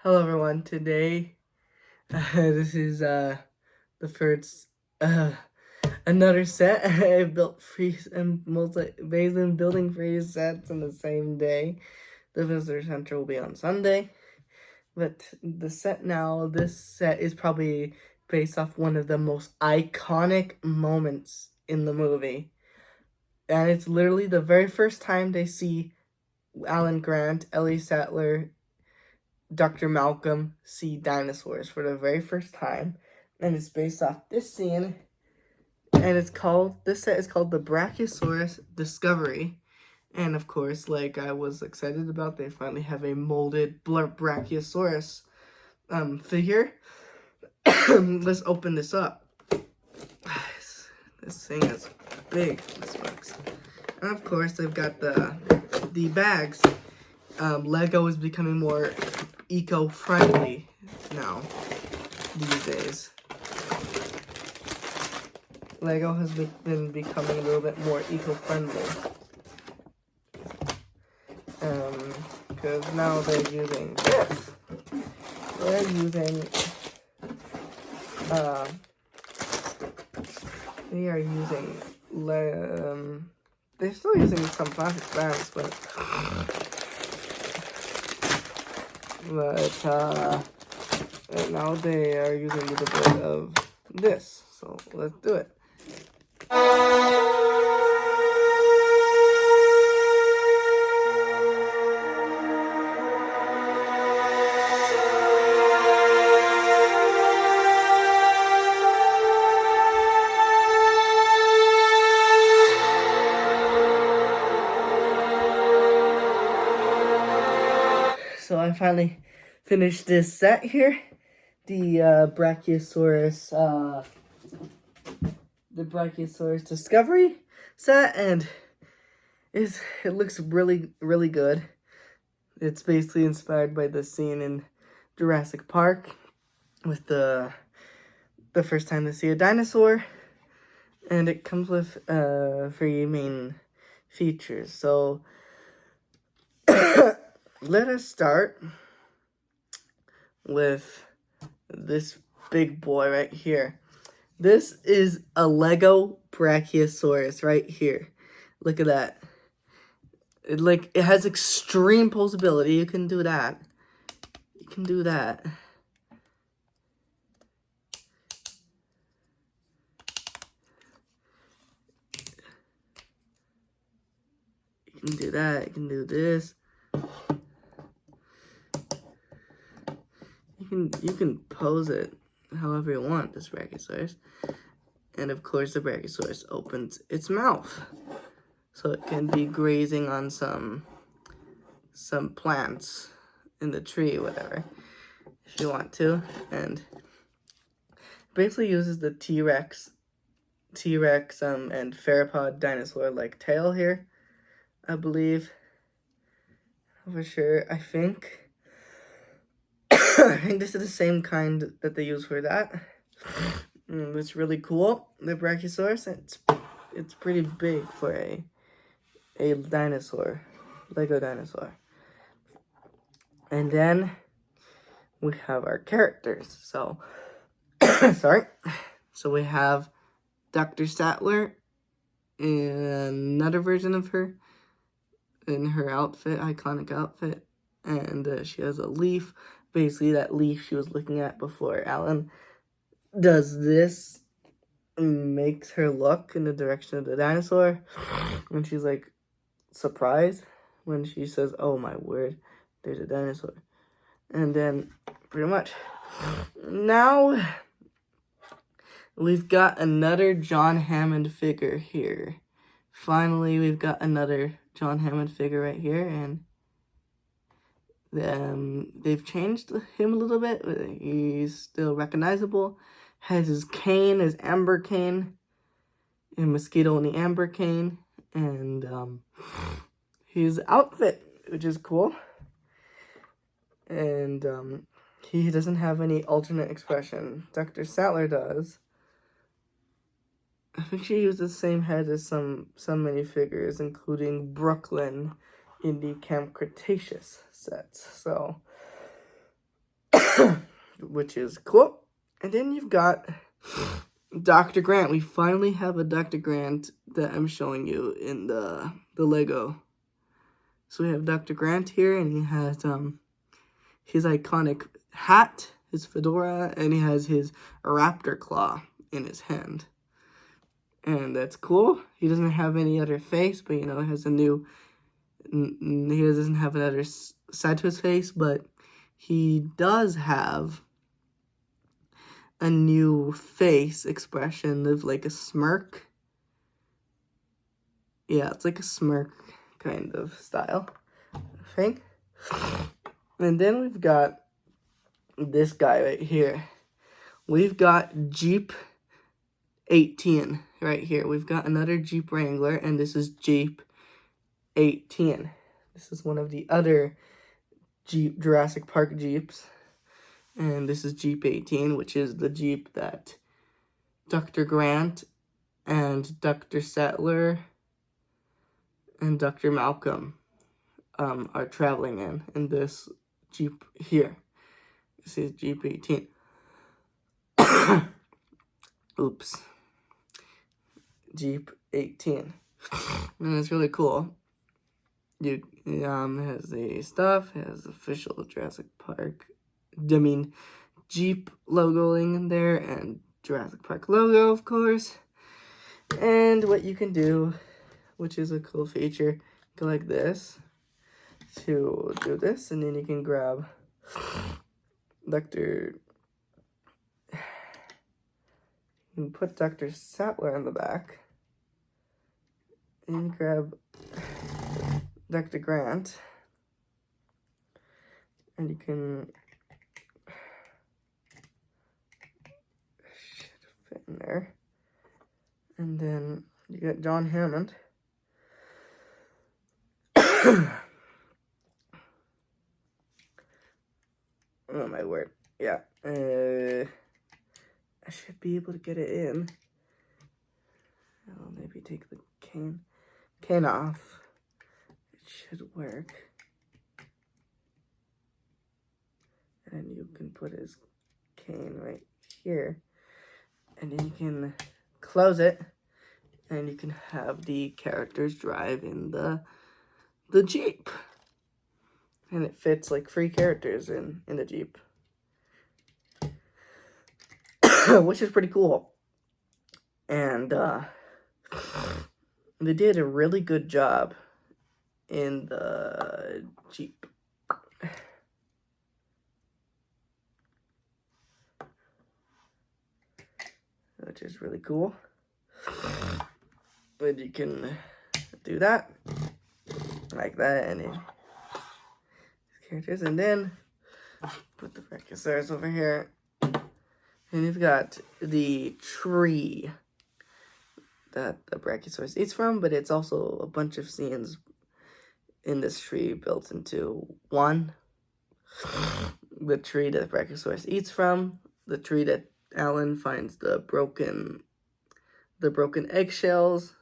Hello everyone. Today, this is the first another set. I built free and multi-basin building free sets in the same day. The visitor center will be on Sunday, but this set is probably based off one of the most iconic moments in the movie, and it's literally the very first time they see Alan Grant, Ellie Sattler, Dr. Malcolm see dinosaurs for the very first time, and it's based off this scene, and this set is called the Brachiosaurus Discovery, and of course, like I was excited about, they finally have a molded Brachiosaurus figure. Let's open this up. This thing is big. This works. And of course, they've got the bags. Lego is becoming more eco-friendly now these days. Lego has been becoming a little bit more eco-friendly. Because now they're using this. They're using they are using they're still using some plastic bags, but now they are using a little bit of this. So let's do it. So I finally finished this set here, the Brachiosaurus Discovery set, and it looks really good. It's basically inspired by the scene in Jurassic Park with the first time they see a dinosaur, and it comes with 3 main features. So let us start with this big boy right here. This is a Lego Brachiosaurus right here. Look at that. It has extreme posability. You can do that. You can do that. You can do that. You can do this. You can pose it however you want, this Brachiosaurus. And of course the Brachiosaurus opens its mouth, so it can be grazing on some plants in the tree, whatever, if you want to. And basically uses the T-Rex and theropod dinosaur like tail here, I believe. For sure, I think this is the same kind that they use for that. It's really cool. The Brachiosaurus, it's pretty big for a dinosaur, Lego dinosaur. And then we have our characters. So, sorry. So we have Dr. Sattler in another version of her, in her outfit, iconic outfit, and she has a leaf. Basically, that leaf she was looking at before Alan does this, makes her look in the direction of the dinosaur, and she's like surprised when she says, "Oh my word, there's a dinosaur." And then pretty much now we've got another John Hammond figure here. Finally, we've got another John Hammond figure right here, and they've changed him a little bit, but he's still recognizable. Has his cane, his amber cane, and mosquito and the amber cane, and his outfit, which is cool. And he doesn't have any alternate expression. Dr. Sattler does. I think she used the same head as some minifigures, including Brooklyn in the Camp Cretaceous sets. So which is cool. And then you've got Dr. Grant. We finally have a Dr. Grant that I'm showing you in the Lego. So we have Dr. Grant here, and he has his iconic hat, his fedora, and he has his raptor claw in his hand. And that's cool. He doesn't have any other face, but, you know, has a new... He doesn't have another side to his face, but he does have a new face expression of like a smirk. Yeah, it's like a smirk kind of style thing. And then we've got this guy right here. We've got Jeep 18 right here. We've got another Jeep Wrangler, and this is Jeep 18. This is one of the other Jurassic Park Jeeps. And this is Jeep 18, which is the Jeep that Dr. Grant and Dr. Sattler and Dr. Malcolm are traveling in this Jeep here. This is Jeep 18. Oops. Jeep 18. And it's really cool. It has the stuff, it has the official Jurassic Park, Jeep logoing in there, and Jurassic Park logo, of course. And what you can do, which is a cool feature, go like this to do this, and then you can grab you can put Dr. Sattler in the back, and grab Dr. Grant, and you can fit in there, and then you got John Hammond. Oh my word! Yeah, I should be able to get it in. I'll maybe take the cane off. It should work. And you can put his cane right here. And then you can close it. And you can have the characters drive in the Jeep. And it fits like 3 characters in the Jeep. Which is pretty cool. And they did a really good job in the Jeep. Which is really cool. But you can do that. Like that, and characters, and then put the Brachiosaurus over here. And you've got the tree that the Brachiosaurus eats from, but it's also a bunch of scenes in this tree built into one. The tree that the Brachiosaurus eats from, the tree that Alan finds the broken eggshells,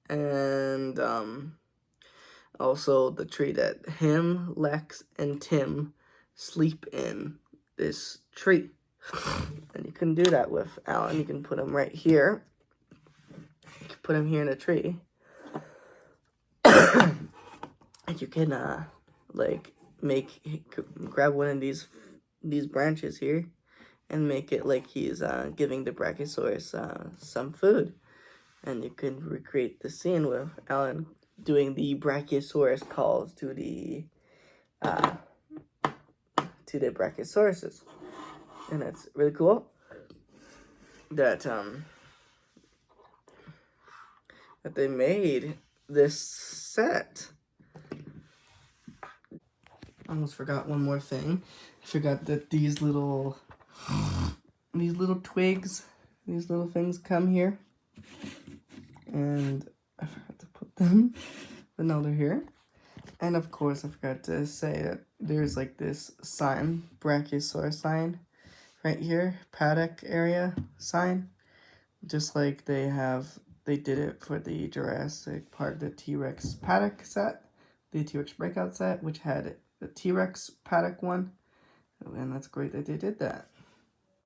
and also the tree that him, Lex, and Tim sleep in this tree. And you can do that with Alan. You can put him right here. You can put him here in a tree. And you can grab one of these branches here and make it like he's giving the Brachiosaurus some food. And you can recreate the scene with Alan doing the Brachiosaurus calls to the Brachiosauruses. And it's really cool that that they made this set. I almost forgot one more thing. I forgot that these little twigs, these little things come here. And I forgot to put them, but now they're here. And of course, I forgot to say that there's like this sign, Brachiosaurus sign, right here, paddock area sign. Just like they did it for the Jurassic Park, the T-Rex paddock set, the T-Rex breakout set, which had the T-Rex paddock one. And that's great that they did that.